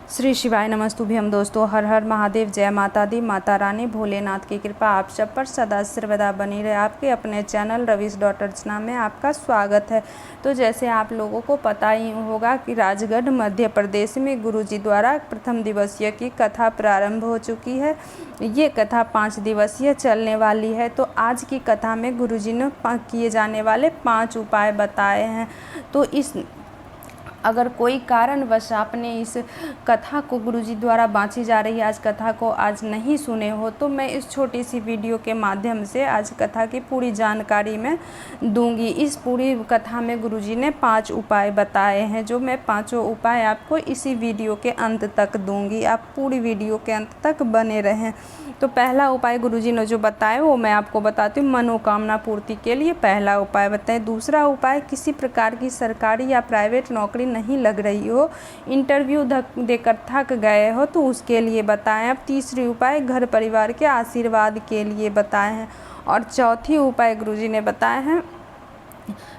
श्री शिवाय नमस्तुभ्यम दोस्तों। हर हर महादेव, जय माता दी। माता रानी भोलेनाथ की कृपा आप सब पर सदा सर्वदा बनी रहे। आपके अपने चैनल रवीश डॉटर्सना में आपका स्वागत है। तो जैसे आप लोगों को पता ही होगा कि राजगढ़ मध्य प्रदेश में गुरुजी द्वारा प्रथम दिवसीय की कथा प्रारंभ हो चुकी है। ये कथा 5 दिवसीय चलने वाली है। तो आज की कथा में गुरुजी ने किए जाने वाले 5 उपाय बताए हैं। तो अगर कोई कारणवश आपने इस कथा को गुरुजी द्वारा बाँची जा रही आज कथा को आज नहीं सुने हो, तो मैं इस छोटी सी वीडियो के माध्यम से आज कथा की पूरी जानकारी मैं दूंगी। इस पूरी कथा में गुरुजी ने 5 उपाय बताए हैं, जो मैं 5 उपाय आपको इसी वीडियो के अंत तक दूंगी। आप पूरी वीडियो के अंत तक बने रहें। तो पहला उपाय गुरुजी ने जो बताया वो मैं आपको बताती हूँ। मनोकामना पूर्ति के लिए पहला उपाय बताएं। दूसरा उपाय, किसी प्रकार की सरकारी या प्राइवेट नौकरी नहीं लग रही हो, इंटरव्यू देकर थक गए हो, तो उसके लिए बताएं। अब तीसरी उपाय घर परिवार के आशीर्वाद के लिए बताए हैं। और चौथी उपाय गुरुजी ने बताए हैं,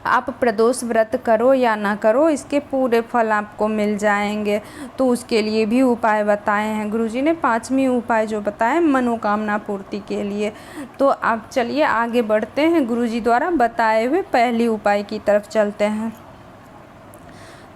आप प्रदोष व्रत करो या ना करो, इसके पूरे फल आपको मिल जाएंगे, तो उसके लिए भी उपाय बताए हैं गुरुजी ने। 5वीं उपाय जो बताए मनोकामना पूर्ति के लिए। तो आप चलिए आगे बढ़ते हैं, गुरुजी द्वारा बताए हुए पहली उपाय की तरफ चलते हैं।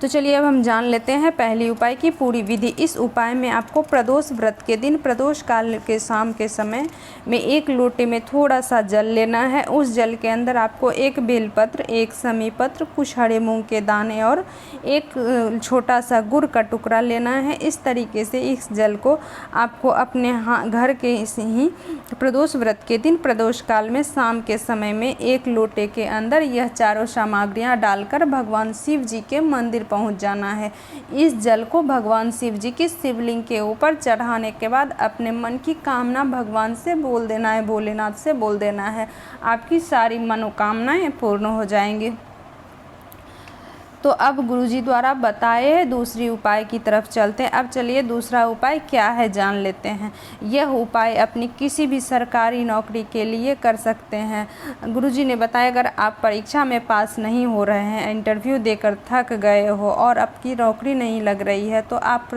तो चलिए अब हम जान लेते हैं पहली उपाय की पूरी विधि। इस उपाय में आपको प्रदोष व्रत के दिन प्रदोष काल के शाम के समय में 1 लोटे में थोड़ा सा जल लेना है। उस जल के अंदर आपको 1 बेलपत्र, 1 समी पत्र, कुछ हरे मूंग के दाने और 1 छोटा सा गुड़ का टुकड़ा लेना है। इस तरीके से इस जल को आपको अपने घर के ही प्रदोष व्रत के दिन प्रदोष काल में शाम के समय में 1 लोटे के अंदर यह चारों सामग्रियाँ डालकर भगवान शिव जी के मंदिर पहुंच जाना है। इस जल को भगवान शिव जी की शिवलिंग के ऊपर चढ़ाने के बाद अपने मन की कामना भगवान से बोल देना है, भोलेनाथ से बोल देना है। आपकी सारी मनोकामनाएं पूर्ण हो जाएंगी। तो अब गुरुजी द्वारा बताए दूसरी उपाय की तरफ चलते हैं। अब चलिए दूसरा उपाय क्या है जान लेते हैं। यह उपाय अपनी किसी भी सरकारी नौकरी के लिए कर सकते हैं। गुरुजी ने बताया, अगर आप परीक्षा में पास नहीं हो रहे हैं, इंटरव्यू देकर थक गए हो और आपकी नौकरी नहीं लग रही है, तो आप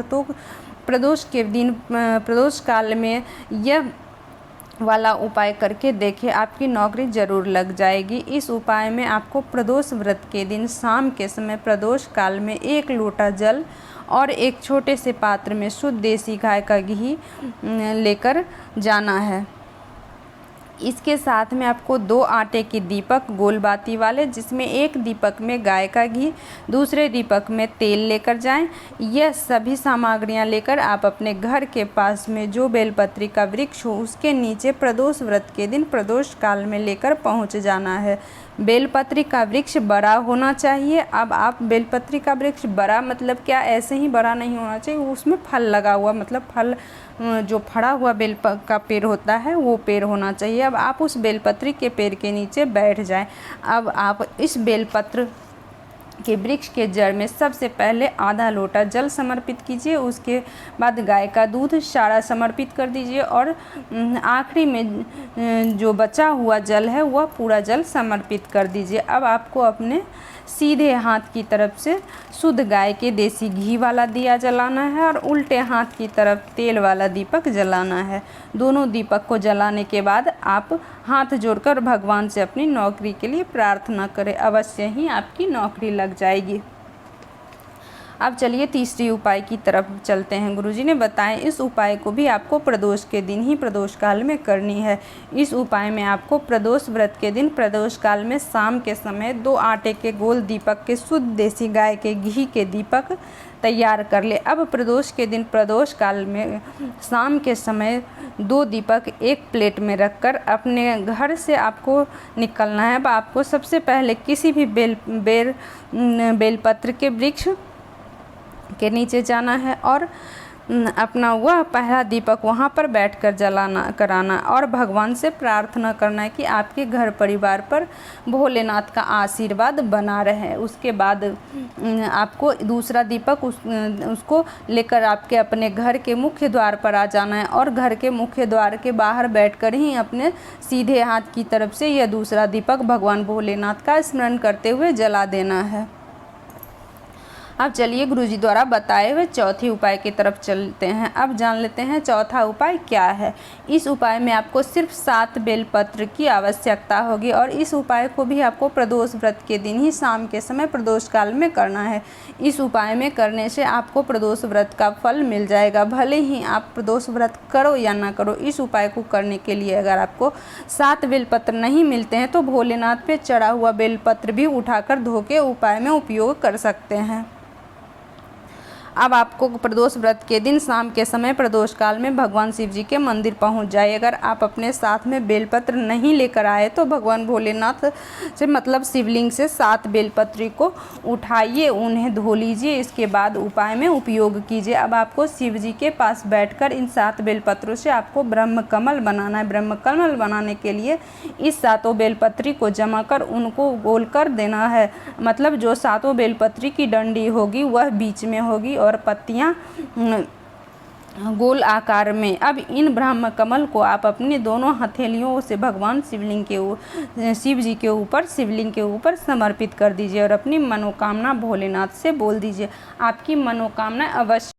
प्रदोष के दिन प्रदोष काल में यह वाला उपाय करके देखिए, आपकी नौकरी ज़रूर लग जाएगी। इस उपाय में आपको प्रदोष व्रत के दिन शाम के समय प्रदोष काल में 1 लोटा जल और एक छोटे से पात्र में शुद्ध देसी गाय का घी लेकर जाना है। इसके साथ में आपको 2 आटे के दीपक गोल बाती वाले, जिसमें एक दीपक में गाय का घी, दूसरे दीपक में तेल लेकर जाएं। यह सभी सामग्रियां लेकर आप अपने घर के पास में जो बेलपत्री का वृक्ष हो उसके नीचे प्रदोष व्रत के दिन प्रदोष काल में लेकर पहुंच जाना है। बेलपत्री का वृक्ष बड़ा होना चाहिए। अब आप बेलपत्री का वृक्ष बड़ा मतलब क्या, ऐसे ही बड़ा नहीं होना चाहिए, उसमें फल लगा हुआ, मतलब फल जो फड़ा हुआ बेल का पेड़ होता है वो पेड़ होना चाहिए। अब आप उस बेलपत्री के पेड़ के नीचे बैठ जाएं। अब आप इस बेलपत्र के वृक्ष के जड़ में सबसे पहले आधा लोटा जल समर्पित कीजिए। उसके बाद गाय का दूध सारा समर्पित कर दीजिए और आखिरी में जो बचा हुआ जल है वह पूरा जल समर्पित कर दीजिए। अब आपको अपने सीधे हाथ की तरफ से शुद्ध गाय के देसी घी वाला दिया जलाना है और उल्टे हाथ की तरफ तेल वाला दीपक जलाना है। दोनों दीपक को जलाने के बाद आप हाथ जोड़कर भगवान से अपनी नौकरी के लिए प्रार्थना करें, अवश्य ही आपकी नौकरी लग जाएगी। अब चलिए तीसरी उपाय की तरफ चलते हैं। गुरुजी ने बताया, इस उपाय को भी आपको प्रदोष के दिन ही प्रदोष काल में करनी है। इस उपाय में आपको प्रदोष व्रत के दिन प्रदोष काल में शाम के समय 2 आटे के गोल दीपक के शुद्ध देसी गाय के घी के दीपक तैयार कर ले। अब प्रदोष के दिन प्रदोष काल में शाम के समय 2 दीपक एक प्लेट में रखकर अपने घर से आपको निकलना है। अब आपको सबसे पहले किसी भी बेलपत्र के वृक्ष के नीचे जाना है और अपना वह पहला दीपक वहाँ पर बैठकर कराना और भगवान से प्रार्थना करना है कि आपके घर परिवार पर भोलेनाथ का आशीर्वाद बना रहे। उसके बाद आपको दूसरा दीपक उसको लेकर आपके अपने घर के मुख्य द्वार पर आ जाना है और घर के मुख्य द्वार के बाहर बैठकर ही अपने सीधे हाथ की तरफ से यह दूसरा दीपक भगवान भोलेनाथ का स्मरण करते हुए जला देना है। अब चलिए गुरुजी द्वारा बताए हुए चौथे उपाय की तरफ चलते हैं। अब जान लेते हैं चौथा उपाय क्या है। इस उपाय में आपको सिर्फ 7 बेलपत्र की आवश्यकता होगी और इस उपाय को भी आपको प्रदोष व्रत के दिन ही शाम के समय प्रदोष काल में करना है। इस उपाय में करने से आपको प्रदोष व्रत का फल मिल जाएगा। भले ही आप प्रदोष व्रत करो या ना करो, इस उपाय को करने के लिए अगर आपको 7 बेलपत्र नहीं मिलते हैं तो भोलेनाथ पे चढ़ा हुआ बेलपत्र भी उठाकर धो के उपाय में उपयोग कर सकते हैं। अब आपको प्रदोष व्रत के दिन शाम के समय प्रदोष काल में भगवान शिव जी के मंदिर पहुंच जाइए। अगर आप अपने साथ में बेलपत्र नहीं लेकर आए तो भगवान भोलेनाथ से मतलब शिवलिंग से 7 बेलपत्री को उठाइए, उन्हें धो लीजिए, इसके बाद उपाय में उपयोग कीजिए। अब आपको शिव जी के पास बैठकर इन 7 बेलपत्रों से आपको ब्रह्म कमल बनाना है। ब्रह्म कमल बनाने के लिए इस 7 बेलपत्री को जमा कर उनको गोल कर देना है। मतलब जो 7 बेलपत्री की डंडी होगी वह बीच में होगी और पत्तियां गोल आकार में। अब इन ब्रह्म कमल को आप अपनी दोनों हथेलियों से भगवान शिव जी के ऊपर शिवलिंग के ऊपर समर्पित कर दीजिए और अपनी मनोकामना भोलेनाथ से बोल दीजिए। आपकी मनोकामना अवश्य